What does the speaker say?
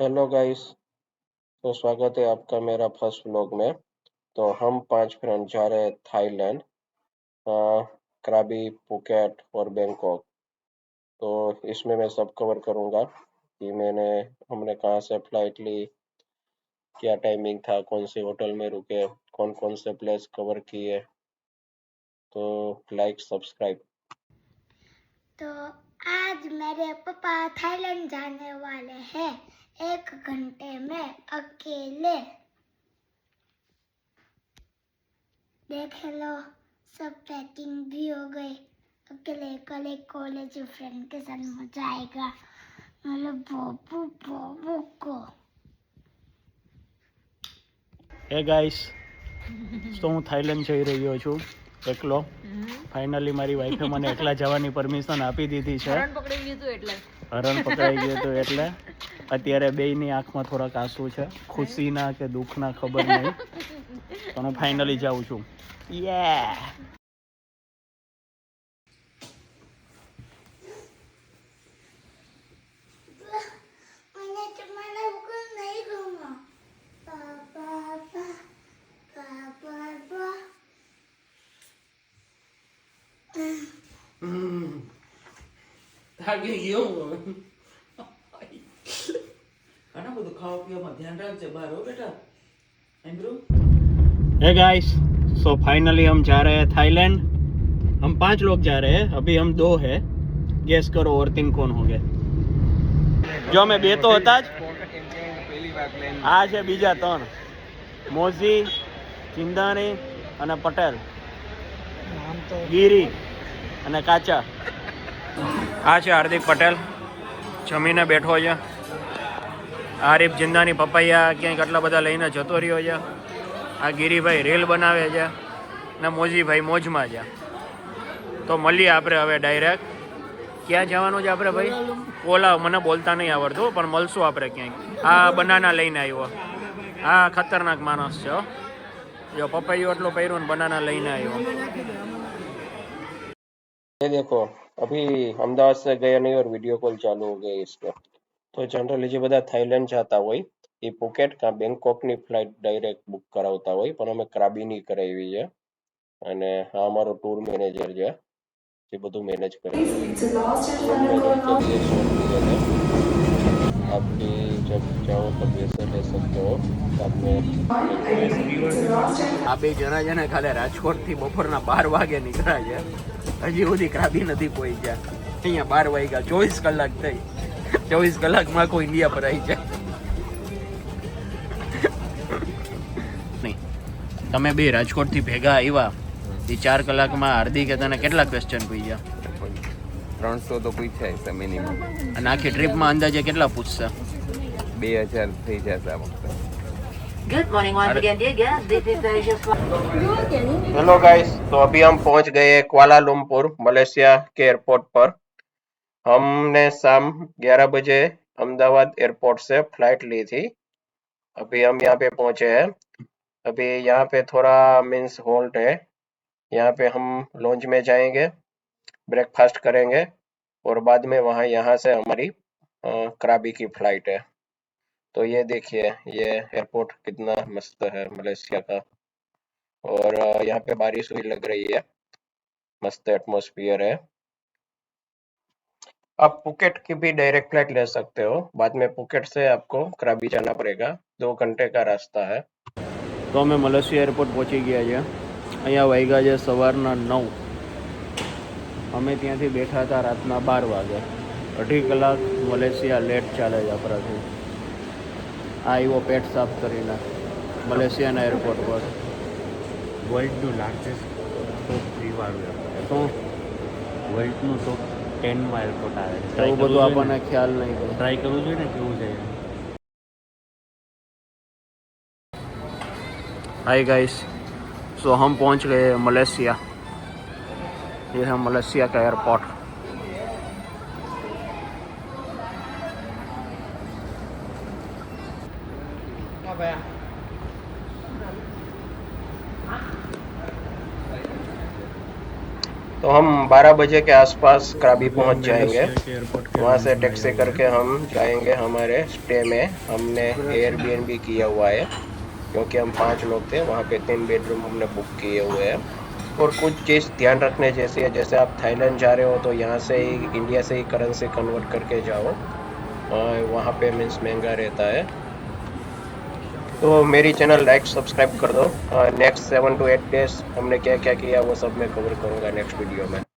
Hello guys. तो स्वागत है आपका मेरा फर्स्ट व्लॉग में। तो हम 5 फ्रेंड जा रहे हैं थाईलैंड, अ, krabi, पुकेट और बैंकॉक। तो इसमें मैं सब कवर करूँगा कि हमने कहाँ से फ्लाइट ली, क्या टाइमिंग था, कौन सी होटल में रुके, कौन कौन से प्लेस कवर किए। तो लाइक सब्सक्राइब। तो आज मेरे पापा थाईलैंड जाने वाले हैं 1 घंटे में अकेले। देख लो, सब पैकिंग भी हो गई। अकेले अकेले कॉलेज फ्रेंड के साथ मजा आएगा। मतलब बाबू बाबू को હે ગાઈસ, તો હું થાઈલેન્ડ જઈ રહ્યો છું એકલો. ફાઇનલી મારી વાઈફે મને એકલા જવાની પરમિશન આપી દીધી છે. હરણ પકડાઈ ગયું હતું એટલે અત્યારે બેયની આંખમાં થોડાક આંસુ છે, ખુશીના કે દુઃખના ખબર નહીં, પણ હું ફાઇનલી જાઉં છું. યે થાકી ગયો ઘણા બધું ખાવા પીવામાં ધ્યાન રાખજે બહાર હો બેટા એમ્બ્રો. है गाइस, सो फाइनली हम जा रहे हैं थाईलैंड. हम 5 लोग जा रहे हैं, अभी हम 2 हैं. गेस करो और 3 कौन होंगे. जो मैं બે તો હતા જ, આ છે બીજા 3, મોજી, ચિંદાની અને પટેલ, ગીરી અને કાચા. આ છે હાર્દિક પટેલ, જમીને બેઠો છે. આરીફ જિંદાની પપૈયા ક્યાંક આટલા બધા લઈને જતો રહ્યો છે. આ ગિરીભાઈ રીલ બનાવે છે ને મોજીભાઈ મોજમાં છે. તો મળીએ આપણે હવે ડાયરેક્ટ. ક્યાં જવાનું છે આપણે ભાઈ? ઓલા મને બોલતા નહીં આવડતું, પણ મળશું આપણે ક્યાંક. આ બનાના લઈને આવ્યો, આ ખતરનાક માણસ છે. જો પપૈયું એટલું પહેર્યું ને બનાના લઈને આવ્યો. ये देखो, अभी अहमदाबाद से गया नहीं और वीडियो कॉल चालू हो गई इसका। तो जनरली જે બધા થાઈલેન્ડ જતા હોય એ પુકેટ કાં બેંકોકની ફ્લાઇટ ડાયરેક્ટ બુક કરાવતા હોય, પણ અમે ક્રાબીની કરાવી છે. અને આ અમારો ટૂર મેનેજર છે જે બધું મેનેજ કરે છે. आप भी जब जाओ तब ऐसे ले सकते हो साथ में. આ બે જણા છે ને ખાલી રાજકોટથી બપોરના 12 વાગે નીકળ્યા છે, હજી સુધી ક્રાબી નથી પહોંચ્યા. અહીંયા 12 વાગ્યા, 24 કલાક થઈ. 24 કલાકમાં કોઈ ઇન્ડિયા પર આવી જાય નહીં. તમે બે રાજકોટથી ભેગા આવ્યા, એ 4 કલાકમાં હાર્દિકે તને કેટલા ક્વેશ્ચન પૂછ્યા? 300 તો પૂછાય છે મિનિમમ. અને આખી ટ્રીપમાં અંદાજે કેટલા પૂછશે? 2000 થઈ જશે આ વખતે. Good morning once again dear guests. This is Aisha. Hello guys, तो अभी हम पहुंच गए क्वालालंपुर मलेशिया के एयरपोर्ट पर. हमने शाम 11 बजे अहमदाबाद एयरपोर्ट से फ्लाइट ली थी. अभी हम यहाँ पे पहुंचे हैं. अभी यहाँ पे थोड़ा मीन्स होल्ट है. यहाँ पे हम लॉन्च में जाएंगे, ब्रेकफास्ट करेंगे और बाद में यहाँ से हमारी क्राबी की फ्लाइट है. तो ये देखिए, ये एयरपोर्ट कितना मस्त है मलेशिया का. और यहाँ पे बारिश भी लग रही है, मस्त एटमॉस्फियर है. आप पुकेट की भी डायरेक्ट फ्लाइट ले सकते हो. बाद में पुकेट से आपको क्राबी जाना पड़ेगा. 2 घंटे का रास्ता है. તો અમે મલેશિયા એરપોર્ટ પહોંચી ગયા છે. અહીંયા વાગ્યા છે સવારના 9. અમે ત્યાંથી બેઠા હતા રાતના 12 વાગે. 2.5 કલાક મલેશિયા લેટ ચાલે છે આપણાથી. આ આવ્યો પેટ સાફ કરીને મલેશિયાના એરપોર્ટ પર. વર્લ્ડનું લાર્જેસ્ટ ટોપ 3 વાળું એરપોર્ટ. શું વર્લ્ડનું ટોપ 10માં એરપોર્ટ આવે છે. એવું બધું આપણને ખ્યાલ નહીં. ટ્રાય કરવું જોઈએ ને કેવું છે. हाय गाइस, सो हम पहुंच गए मलेशिया. ये है मलेशिया का एयरपोर्ट. तो हम 12 बजे के आसपास कराबी पहुंच जाएंगे। एयरपोर्ट के वहाँ से रूम में टैक्सी आया हुआ करके हम जाएंगे हमारे स्टे में। हमने एयरबीएनबी किया हुआ है क्योंकि हम 5 लोग थे। वहाँ पे 3 बेडरूम हमने बुक किए हुए हैं। और कुछ चीज़ ध्यान रखने जैसी है, जैसे आप थाईलैंड जा रहे हो तो यहाँ से ही इंडिया से ही करेंसी कन्वर्ट करके जाओ, वहाँ पे मीन्स महंगा रहता है। तो मेरी चैनल लाइक सब्सक्राइब कर दो। नेक्स्ट 7 to 8 डेज हमने क्या क्या किया वो सब मैं कवर करूँगा नेक्स्ट वीडियो में।